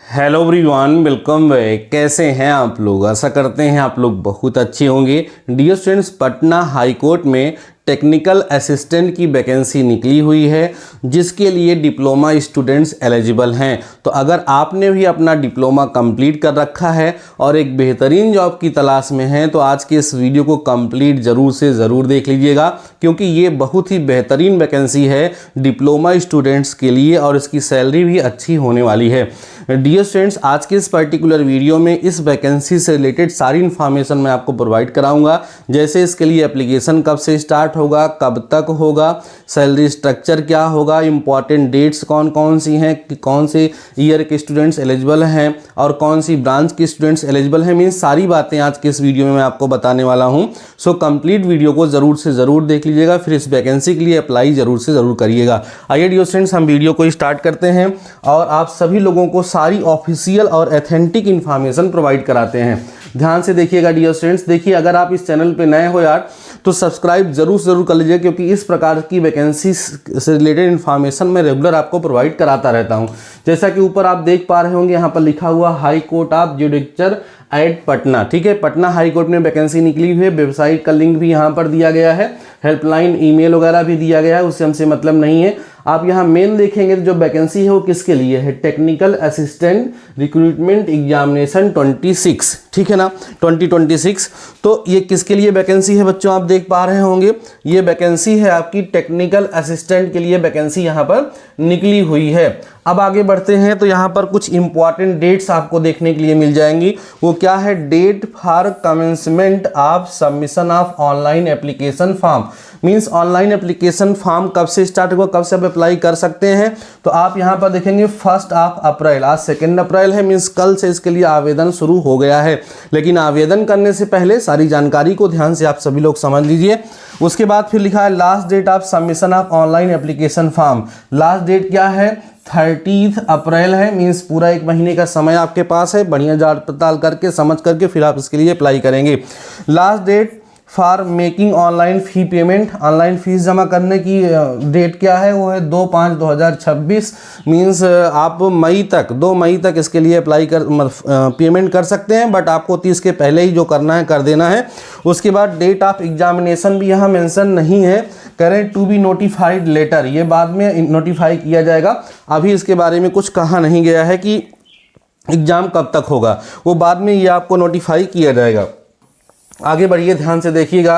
Hello everyone, welcome back. कैसे हैं आप लोग? आशा करते हैं आप लोग बहुत अच्छे होंगे। Dear students, Patna high court में टेक्निकल असिस्टेंट की वैकेंसी निकली हुई है जिसके लिए डिप्लोमा स्टूडेंट्स एलिजिबल हैं। तो अगर आपने भी अपना डिप्लोमा कंप्लीट कर रखा है और एक बेहतरीन जॉब की तलाश में हैं तो आज के इस वीडियो को कंप्लीट ज़रूर से ज़रूर देख लीजिएगा, क्योंकि ये बहुत ही बेहतरीन वैकेंसी है डिप्लोमा स्टूडेंट्स के लिए और इसकी सैलरी भी अच्छी होने वाली है। डियर स्टूडेंट्स, आज के इस पर्टिकुलर वीडियो में इस वैकेंसी से रिलेटेड सारी इन्फॉर्मेशन मैं आपको प्रोवाइड कराऊंगा, जैसे इसके लिए एप्लीकेशन कब से स्टार्ट होगा, कब तक होगा, सैलरी स्ट्रक्चर क्या होगा, इंपॉर्टेंट डेट्स कौन कौन सी हैं, कि कौन से ईयर के स्टूडेंट्स एलिजिबल हैं और कौन सी ब्रांच के स्टूडेंट्स एलिजिबल हैं। मीन्स सारी बातें आज के इस वीडियो में मैं आपको बताने वाला हूँ। सो कंप्लीट वीडियो को ज़रूर से ज़रूर देख लीजिएगा, फिर इस वैकेंसी के लिए अप्लाई ज़रूर से ज़रूर करिएगा। आइए डियर स्टूडेंट्स, हम वीडियो को स्टार्ट करते हैं और आप सभी लोगों को सारी ऑफिशियल और एथेंटिक इन्फॉर्मेशन प्रोवाइड कराते हैं। ध्यान से देखिएगा डियर स्टूडेंट्स। देखिए, अगर आप इस चैनल पे नए हो यार तो सब्सक्राइब जरूर कर लीजिए, क्योंकि इस प्रकार की वैकेंसी से रिलेटेड इन्फॉर्मेशन मैं रेगुलर आपको प्रोवाइड कराता रहता हूं। जैसा कि ऊपर आप देख पा रहे होंगे, यहाँ पर लिखा हुआ high court of judicial at Patna. ठीक है, पटना हाई कोर्ट में वैकेंसी निकली हुई है। वेबसाइट का लिंक भी यहाँ पर दिया गया है, हेल्पलाइन ईमेल वगैरह भी दिया गया है, उससे हमसे मतलब नहीं है। आप यहाँ मेन देखेंगे तो जो वैकेंसी है वो किसके लिए है, टेक्निकल असिस्टेंट रिक्रूटमेंट एग्जामिनेशन 26, ठीक है ना, 2026। तो ये किसके लिए वैकेंसी है बच्चों, आप देख पा रहे होंगे ये वैकेंसी है आपकी टेक्निकल असिस्टेंट के लिए वैकेंसी यहाँ पर निकली हुई है। अब आगे बढ़ते हैं तो यहाँ पर कुछ इंपॉर्टेंट डेट्स आपको देखने के लिए मिल जाएंगी। वो क्या है, date for commencement of submission of online application form. Means online application form कब से स्टार्ट होगा, कब से आप अप्लाई कर सकते हैं। तो आप यहाँ पर देखेंगे 1 अप्रैल, आज 2 अप्रैल है, मींस कल से इसके लिए आवेदन शुरू हो गया है। लेकिन आवेदन करने से पहले सारी जानकारी को ध्यान से आप सभी लोग समझ लीजिए। उसके बाद फिर लिखा है last date of submission of online application form. Last date क्या है, 30 अप्रैल है। मींस पूरा 1 महीने का समय आपके पास है। बढ़िया जांच पड़ताल करके समझ करके फिर आप इसके लिए अप्लाई करेंगे। Last date for making online fee payment, online fees जमा करने की डेट क्या है, वो है 2/5/2026। मींस आप 2 मई तक इसके लिए अप्लाई कर पेमेंट कर सकते हैं, बट आपको 30 के पहले ही जो करना है कर देना है। उसके बाद डेट ऑफ एग्जामिनेशन भी यहाँ मेंशन नहीं है, करें टू बी नोटिफाइड लेटर, ये बाद में नोटिफाई किया जाएगा। अभी इसके बारे में कुछ कहा नहीं गया है कि एग्ज़ाम कब तक होगा, वो बाद में ये आपको नोटिफाई किया जाएगा। आगे बढ़िए, ध्यान से देखिएगा।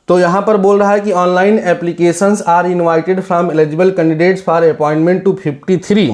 तो यहाँ पर बोल रहा है कि online applications are invited from eligible candidates for appointment to 53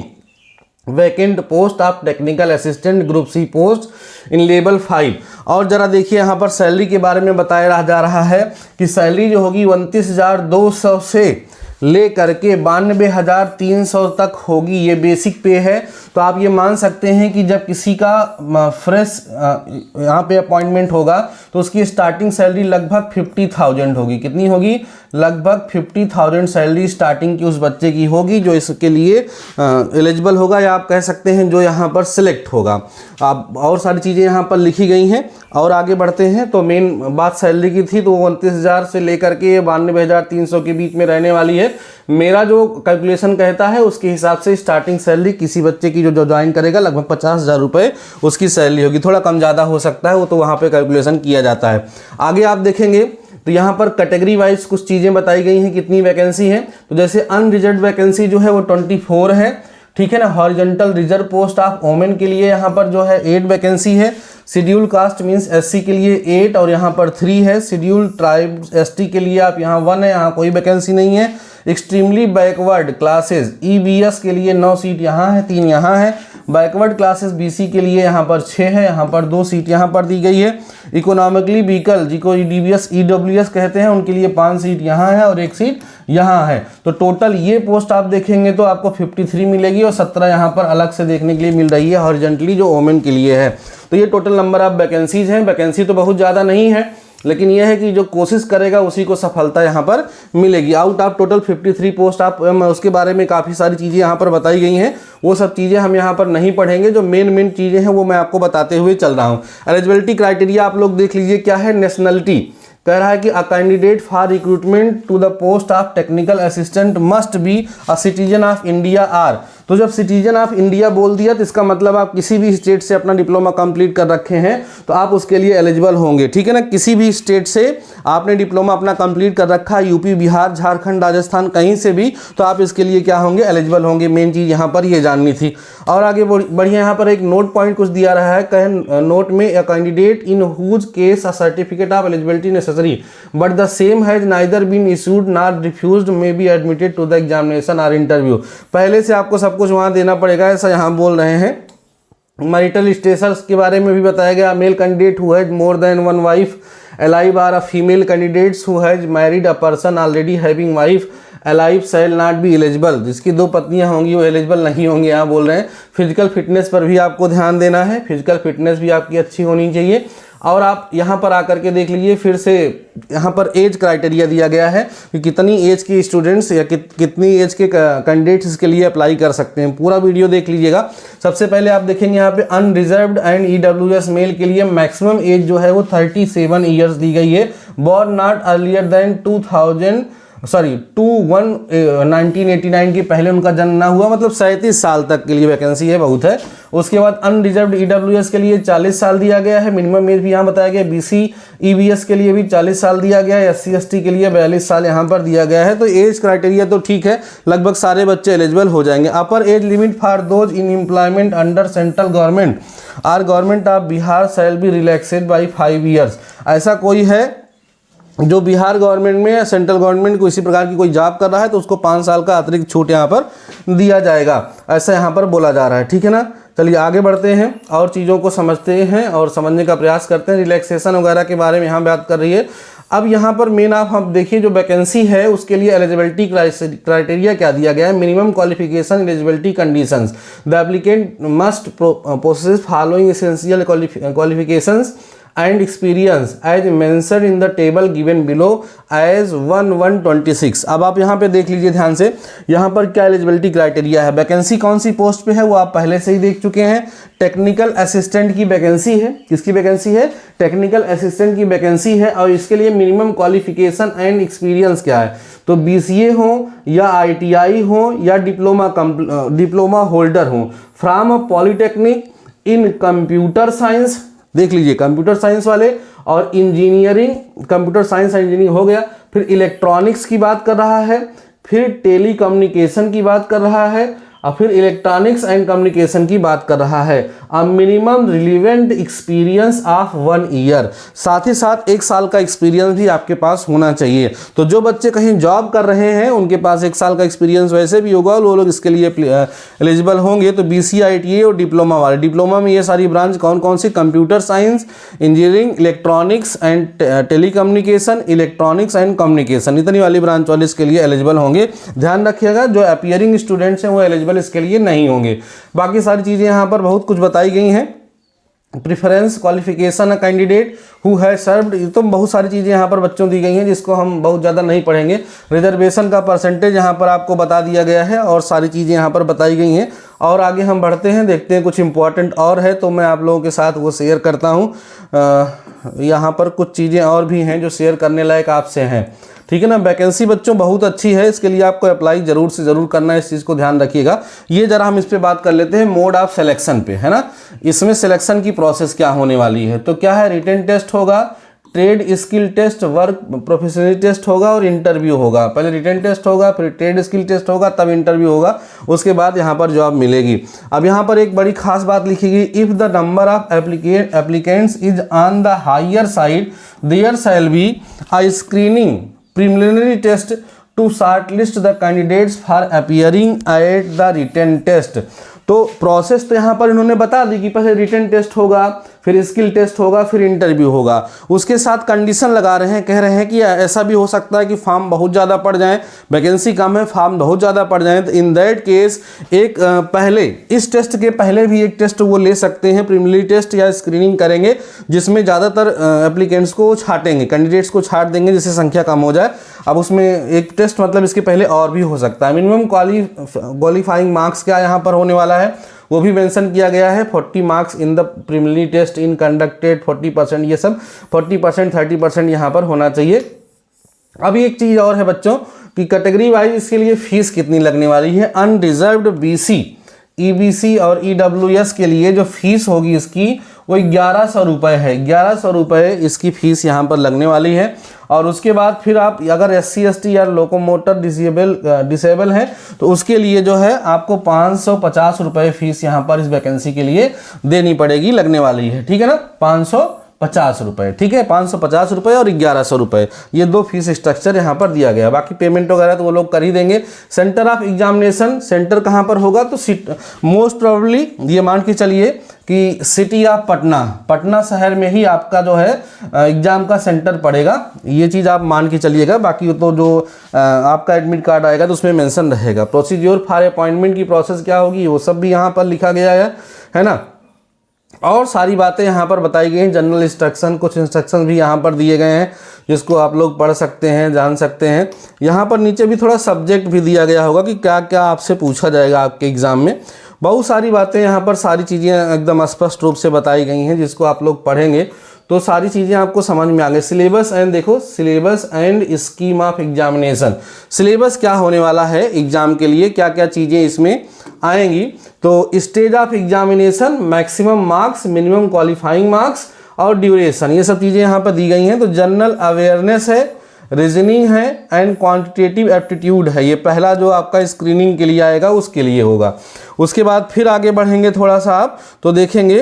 vacant post of technical assistant group C post in level 5। और जरा देखिए, यहाँ पर सैलरी के बारे में बताया जा रहा है कि सैलरी जो होगी 29,200 से ले करके 92,300 तक होगी। ये बेसिक पे है। तो आप ये मान सकते हैं कि जब किसी का फ्रेश यहाँ पे अपॉइंटमेंट होगा तो उसकी स्टार्टिंग सैलरी लगभग 50,000 होगी। कितनी होगी, लगभग 50,000 सैलरी स्टार्टिंग की उस बच्चे की होगी जो इसके लिए एलिजिबल होगा, या आप कह सकते हैं जो यहाँ पर सिलेक्ट होगा। आप और सारी चीज़ें यहाँ पर लिखी गई हैं। और आगे बढ़ते हैं तो मेन बात सैलरी की थी, तो 29,000 से लेकर के 92,300 के बीच में रहने वाली है। मेरा जो कैलकुलेशन कहता है उसके हिसाब से स्टार्टिंग सैलरी किसी बच्चे की जो ज्वाइन करेगा लगभग 50,000 रुपये उसकी सैलरी होगी। थोड़ा कम ज़्यादा हो सकता है, वो तो वहाँ पे कैलकुलेशन किया जाता है। आगे आप देखेंगे तो यहाँ पर कैटेगरी वाइज कुछ चीज़ें बताई गई हैं, कितनी वैकेंसी है। तो जैसे अनरिजर्व वैकेंसी जो है वो 24 है, ठीक है ना। Horizontal reserve post of women के लिए यहाँ पर जो है 8 वैकेंसी है। शेड्यूल कास्ट मींस एससी के लिए 8 और यहाँ पर 3 है। शेड्यूल ट्राइब एसटी के लिए आप यहाँ 1 है, यहाँ कोई वैकेंसी नहीं है। एक्सट्रीमली बैकवर्ड क्लासेस ईबीएस के लिए 9 सीट यहाँ है, 3 यहाँ है। बैकवर्ड क्लासेस बीसी के लिए यहाँ पर 6 है, यहाँ पर 2 सीट यहाँ पर दी गई है। इकोनॉमिकली वीकल जिसको ईडीबीएस ईडब्ल्यूएस कहते हैं उनके लिए 5 सीट यहाँ है और 1 सीट यहाँ है। तो टोटल ये पोस्ट आप देखेंगे तो आपको 53 मिलेगी और 17 यहाँ पर अलग से देखने के लिए मिल रही है हॉरिजॉन्टली जो वोमेन के लिए है। तो ये टोटल नंबर ऑफ वैकेंसीज हैं। वैकेंसी तो बहुत ज़्यादा नहीं है, लेकिन यह है कि जो कोशिश करेगा उसी को सफलता यहाँ पर मिलेगी। आउट ऑफ टोटल 53 पोस्ट आप उसके बारे में काफ़ी सारी चीज़ें यहाँ पर बताई गई हैं। वो सब चीज़ें हम यहाँ पर नहीं पढ़ेंगे, जो मेन चीज़ें हैं वो मैं आपको बताते हुए चल रहा हूँ। एलिजिबिलिटी क्राइटेरिया आप लोग देख लीजिए क्या है। नेशनलिटी कह रहा है कि a candidate for recruitment to the post of technical assistant must be a citizen of India or, तो जब सिटीजन ऑफ इंडिया बोल दिया तो इसका मतलब आप किसी भी स्टेट से अपना डिप्लोमा कंप्लीट कर रखे हैं तो आप उसके लिए एलिजिबल होंगे, ठीक है ना। किसी भी स्टेट से आपने डिप्लोमा अपना कंप्लीट कर रखा है, यूपी, बिहार, झारखंड, राजस्थान, कहीं से भी, तो आप इसके लिए क्या होंगे, एलिजिबल होंगे। मेन चीज़ यहाँ पर ये जाननी थी। और आगे बढ़िए, यहाँ पर एक नोट पॉइंट कुछ दिया रहा है, कहे नोट में a candidate in whose case a certificate of eligibility necessary but the same has neither been issued not refused may be admitted to the examination और इंटरव्यू। पहले से आपको सब कुछ वहाँ देना पड़ेगा, ऐसा यहाँ बोल रहे हैं। मैरिटल स्टेटस के बारे में भी बताया गया, male candidate who has more than one wife alive or a female candidates who has married a person already having wife alive shall not be eligible। जिसकी दो पत्नियां होंगी वो एलिजिबल नहीं होंगी, यहाँ बोल रहे हैं। फिजिकल फिटनेस पर भी आपको ध्यान देना है, फिजिकल फिटनेस भी आपकी अच्छी होनी चाहिए। और आप यहाँ पर आकर के देख लीजिए फिर से, यहाँ पर एज क्राइटेरिया दिया गया है कि कितनी एज के स्टूडेंट्स या कितनी एज के कैंडिडेट्स इसके लिए अप्लाई कर सकते हैं। पूरा वीडियो देख लीजिएगा। सबसे पहले आप देखेंगे यहाँ पे अनरिजर्व्ड एंड ईडब्ल्यूएस मेल के लिए मैक्सिमम एज जो है वो 37 ईयर्स दी गई है। बॉर्न नॉट अर्लियर देन 1989 के पहले उनका जन्म ना हुआ, मतलब 37 साल तक के लिए वैकेंसी है, बहुत है। उसके बाद अनरिजर्व्ड ईडब्ल्यूएस के लिए 40 साल दिया गया है। मिनिमम एज भी यहाँ बताया गया। बीसी ईबीएस के लिए भी 40 साल दिया गया है। एससी एसटी के लिए 42 साल यहाँ पर दिया गया है। तो एज क्राइटेरिया तो ठीक है, लगभग सारे बच्चे एलिजिबल हो जाएंगे। Upper age limit for those in employment under central government or government of Bihar shall be relaxed by 5 years. ऐसा कोई है जो बिहार गवर्नमेंट में या सेंट्रल गवर्नमेंट को इसी प्रकार की कोई जॉब कर रहा है तो उसको 5 साल का अतिरिक्त छूट यहाँ पर दिया जाएगा, ऐसा यहाँ पर बोला जा रहा है, ठीक है ना। चलिए आगे बढ़ते हैं और चीज़ों को समझते हैं और समझने का प्रयास करते हैं। रिलैक्सेशन वगैरह के बारे में यहाँ बात कर रही है। अब यहाँ पर मेन आप हम देखिए जो वैकेंसी है उसके लिए एलिजिबिलिटी क्राइटेरिया क्या दिया गया है। Minimum qualification eligibility conditions, the applicant must possess following essential qualifications and experience as mentioned in the table given below as 1/126। अब आप यहाँ पे देख लीजिए ध्यान से, यहाँ पर क्या एलिजिबिलिटी क्राइटेरिया है। वैकेंसी कौन सी पोस्ट पे है वो आप पहले से ही देख चुके हैं। टेक्निकल असिस्टेंट की वैकेंसी है। किसकी वैकेंसी है? टेक्निकल असिस्टेंट की वैकेंसी है। और इसके लिए मिनिमम क्वालिफिकेशन एंड एक्सपीरियंस क्या है, तो बीसीए हो या आईटीआई हो या डिप्लोमा होल्डर हो from polytechnic in computer science, देख लीजिए कंप्यूटर साइंस वाले, और इंजीनियरिंग, कंप्यूटर साइंस इंजीनियरिंग हो गया। फिर इलेक्ट्रॉनिक्स की बात कर रहा है, फिर टेलीकम्युनिकेशन की बात कर रहा है, और फिर इलेक्ट्रॉनिक्स एंड कम्युनिकेशन की बात कर रहा है। A minimum relevant experience of 1 year, साथ ही साथ 1 साल का एक्सपीरियंस भी आपके पास होना चाहिए। तो जो बच्चे कहीं जॉब कर रहे हैं उनके पास 1 साल का एक्सपीरियंस वैसे भी होगा, वो लोग इसके लिए एलिजिबल होंगे। तो बीसी, आईटीआई और डिप्लोमा वाले, डिप्लोमा में ये सारी ब्रांच कौन कौन सी, computer science, engineering, electronics and telecommunication, electronics and communication, इतनी वाली ब्रांच वाले इसके लिए एलिजिबल होंगे। ध्यान रखिएगा जो अपीयरिंग स्टूडेंट्स हैं वो एलिजिबल इसके लिए नहीं होंगे। बाकी सारी चीजें यहाँ पर बहुत कुछ बताई गई हैं। Preference qualification a candidate who है सर्व्ड, तो बहुत सारी चीज़ें यहाँ पर बच्चों दी गई हैं जिसको हम बहुत ज़्यादा नहीं पढ़ेंगे। रिजर्वेशन का परसेंटेज यहाँ पर आपको बता दिया गया है और सारी चीज़ें यहाँ पर बताई गई हैं। और आगे हम बढ़ते हैं, देखते हैं कुछ इंपॉर्टेंट और है तो मैं आप लोगों के साथ वो शेयर करता हूँ। यहाँ पर कुछ चीज़ें और भी हैं जो शेयर करने लायक आपसे हैं, ठीक है ना। वैकेंसी बच्चों बहुत अच्छी है, इसके लिए आपको अप्लाई जरूर से जरूर करना है, इस चीज़ को ध्यान रखिएगा। ये जरा हम इस पे बात कर लेते हैं मोड ऑफ सिलेक्शन पे, है ना। इसमें सिलेक्शन की प्रोसेस क्या होने वाली है, तो क्या है, रिटन टेस्ट होगा, trade skill test, work professional test होगा और इंटरव्यू होगा। पहले रिटन टेस्ट होगा, फिर ट्रेड स्किल टेस्ट होगा, तब इंटरव्यू होगा, उसके बाद यहाँ पर जॉब मिलेगी। अब यहाँ पर एक बड़ी खास बात लिखी गई, if the number of applicants is on the higher side there shall be a screening preliminary test to shortlist the candidates for appearing at the written test। तो प्रोसेस तो यहाँ पर इन्होंने बता दी कि पहले रिटन टेस्ट होगा, फिर स्किल टेस्ट होगा, फिर इंटरव्यू होगा। उसके साथ कंडीशन लगा रहे हैं, कह रहे हैं कि ऐसा भी हो सकता है कि फॉर्म बहुत ज़्यादा पड़ जाए, वैकेंसी कम है, फॉर्म बहुत ज़्यादा पड़ जाए, तो इन दैट केस एक पहले इस टेस्ट के पहले भी एक टेस्ट वो ले सकते हैं, प्रीलिमिनरी टेस्ट या स्क्रीनिंग करेंगे, जिसमें ज़्यादातर एप्लीकेंट्स को छाटेंगे, कैंडिडेट्स को छाट देंगे जिससे संख्या कम हो जाए। अब उसमें एक टेस्ट मतलब इसके पहले और भी हो सकता है। मिनिमम क्वालिफाइंग मार्क्स क्या यहाँ पर होने वाला है वो भी मेंशन किया गया है। 40 marks in the preliminary test in conducted 40%, ये सब 40% 30% यहाँ पर होना चाहिए। अब एक चीज़ और है बच्चों कि कैटेगरी वाइज इसके लिए फीस कितनी लगने वाली है। अनरिजर्व्ड बीसी, ईबीसी और ईडब्ल्यूएस के लिए जो फीस होगी इसकी वो 1100 रुपये है। 1100 रुपये इसकी फ़ीस यहाँ पर लगने वाली है। और उसके बाद फिर आप अगर SC ST या लोकोमोटर डिसेबल है तो उसके लिए जो है आपको 550 रुपये फीस यहाँ पर इस वैकेंसी के लिए देनी पड़ेगी, लगने वाली है। ठीक है ना, 550 रुपये। ठीक है, 550 रुपये और 1100 रुपये, ये दो फीस स्ट्रक्चर यहाँ पर दिया गया। बाकी पेमेंट वगैरह तो वो लोग कर ही देंगे। सेंटर ऑफ एग्जामिनेशन, सेंटर कहाँ पर होगा तो मोस्ट प्रोबेबली ये मान के चलिए कि सिटी ऑफ पटना, पटना शहर में ही आपका जो है एग्ज़ाम का सेंटर पड़ेगा। ये चीज़ आप मान के चलिएगा। बाकी तो जो आपका एडमिट कार्ड आएगा तो उसमें मेंशन रहेगा। प्रोसीड्योर फॉर अपॉइंटमेंट की प्रोसेस क्या होगी वो सब भी यहाँ पर लिखा गया है ना। और सारी बातें यहाँ पर बताई गई हैं। जनरल इंस्ट्रक्शन, कुछ इंस्ट्रक्शन भी यहाँ पर दिए गए हैं जिसको आप लोग पढ़ सकते हैं, जान सकते हैं। यहाँ पर नीचे भी थोड़ा सब्जेक्ट भी दिया गया होगा कि क्या क्या आपसे पूछा जाएगा आपके एग्ज़ाम में। बहुत सारी बातें यहाँ पर, सारी चीज़ें एकदम स्पष्ट रूप से बताई गई हैं जिसको आप लोग पढ़ेंगे तो सारी चीज़ें आपको समझ में आ गई। सिलेबस एंड देखो, syllabus and scheme of examination, syllabus क्या होने वाला है एग्ज़ाम के लिए, क्या क्या चीज़ें इसमें आएंगी। तो stage of examination, maximum marks, minimum qualifying marks और ड्यूरेशन, ये सब चीज़ें यहाँ पर दी गई हैं। तो जनरल अवेयरनेस है, रीजनिंग है एंड क्वांटिटेटिव एप्टीट्यूड है। ये पहला जो आपका स्क्रीनिंग के लिए आएगा उसके लिए होगा। उसके बाद फिर आगे बढ़ेंगे थोड़ा सा आप तो देखेंगे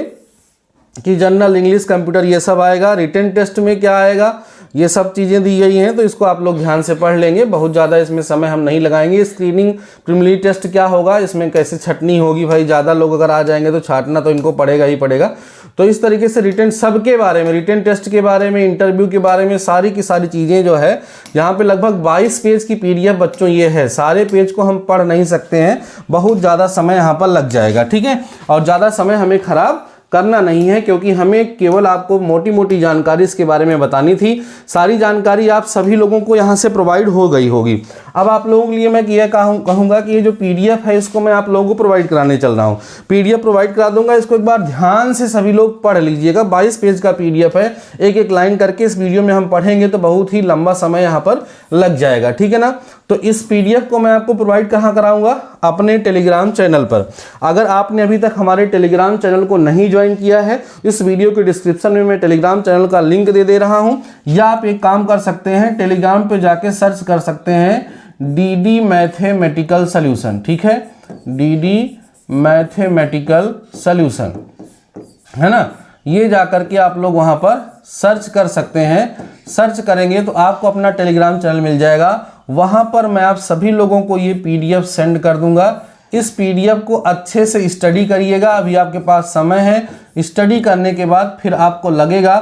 कि जनरल इंग्लिश, कंप्यूटर, ये सब आएगा। रिटन टेस्ट में क्या आएगा, ये सब चीज़ें दी गई हैं तो इसको आप लोग ध्यान से पढ़ लेंगे। बहुत ज़्यादा इसमें समय हम नहीं लगाएंगे। स्क्रीनिंग प्रीलिमिनरी टेस्ट क्या होगा, इसमें कैसे छटनी होगी, भाई ज़्यादा लोग अगर आ जाएंगे तो छाटना तो इनको पड़ेगा ही पड़ेगा। तो इस तरीके से रिटन सब के बारे में, रिटन टेस्ट के बारे में, इंटरव्यू के बारे में, सारी की सारी चीज़ें जो है यहाँ पे लगभग 22 पेज की PDF बच्चों ये है। सारे पेज को हम पढ़ नहीं सकते हैं, बहुत ज़्यादा समय यहाँ पर लग जाएगा। ठीक है, और ज़्यादा समय हमें ख़राब करना नहीं है क्योंकि हमें केवल आपको मोटी मोटी जानकारी इसके बारे में बतानी थी। सारी जानकारी आप सभी लोगों को यहाँ से प्रोवाइड हो गई होगी। अब आप लोगों के लिए मैं ये कहूँगा कि ये जो PDF है इसको मैं आप लोगों को प्रोवाइड कराने चल रहा हूँ। PDF प्रोवाइड करा दूंगा, इसको एक बार ध्यान से सभी लोग पढ़ लीजिएगा। 22 पेज का PDF है, एक एक लाइन करके इस वीडियो में हम पढ़ेंगे तो बहुत ही लंबा समय यहाँ पर लग जाएगा। ठीक है ना, तो इस PDF को मैं आपको प्रोवाइड कहाँ कराऊंगा, अपने टेलीग्राम चैनल पर। अगर आपने अभी तक हमारे टेलीग्राम चैनल को नहीं ज्वाइन किया है, इस वीडियो के डिस्क्रिप्शन में मैं टेलीग्राम चैनल का लिंक दे रहा हूं, या आप एक काम कर सकते हैं, टेलीग्राम पे जाके सर्च कर सकते हैं DD मैथमेटिकल सॉल्यूशन। ठीक है, DD मैथमेटिकल सॉल्यूशन है ना, ये जाकर के आप लोग वहां पर सर्च कर सकते हैं। सर्च करेंगे तो आपको अपना टेलीग्राम चैनल मिल जाएगा। वहां पर मैं आप सभी लोगों को ये PDF सेंड कर दूंगा। इस PDF को अच्छे से स्टडी करिएगा। अभी आपके पास समय है, स्टडी करने के बाद फिर आपको लगेगा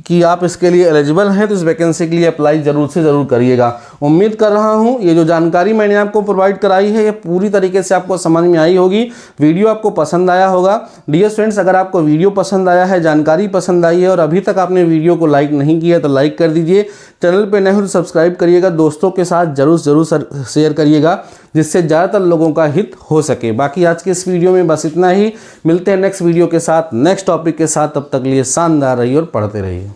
कि आप इसके लिए एलिजिबल हैं तो इस वैकेंसी के लिए अप्लाई जरूर से ज़रूर करिएगा। उम्मीद कर रहा हूं ये जो जानकारी मैंने आपको प्रोवाइड कराई है ये पूरी तरीके से आपको समझ में आई होगी। वीडियो आपको पसंद आया होगा। डियर स्टूडेंट्स, अगर आपको वीडियो पसंद आया है, जानकारी पसंद आई है और अभी तक आपने वीडियो को लाइक नहीं किया तो लाइक कर दीजिए। चैनल पर नए हो तो सब्सक्राइब करिएगा। दोस्तों के साथ जरूर शेयर करिएगा जिससे ज़्यादातर लोगों का हित हो सके। बाकी आज के इस वीडियो में बस इतना ही। मिलते हैं नेक्स्ट वीडियो के साथ, नेक्स्ट टॉपिक के साथ। तब तक लिए शानदार रहिए और पढ़ते रहिए।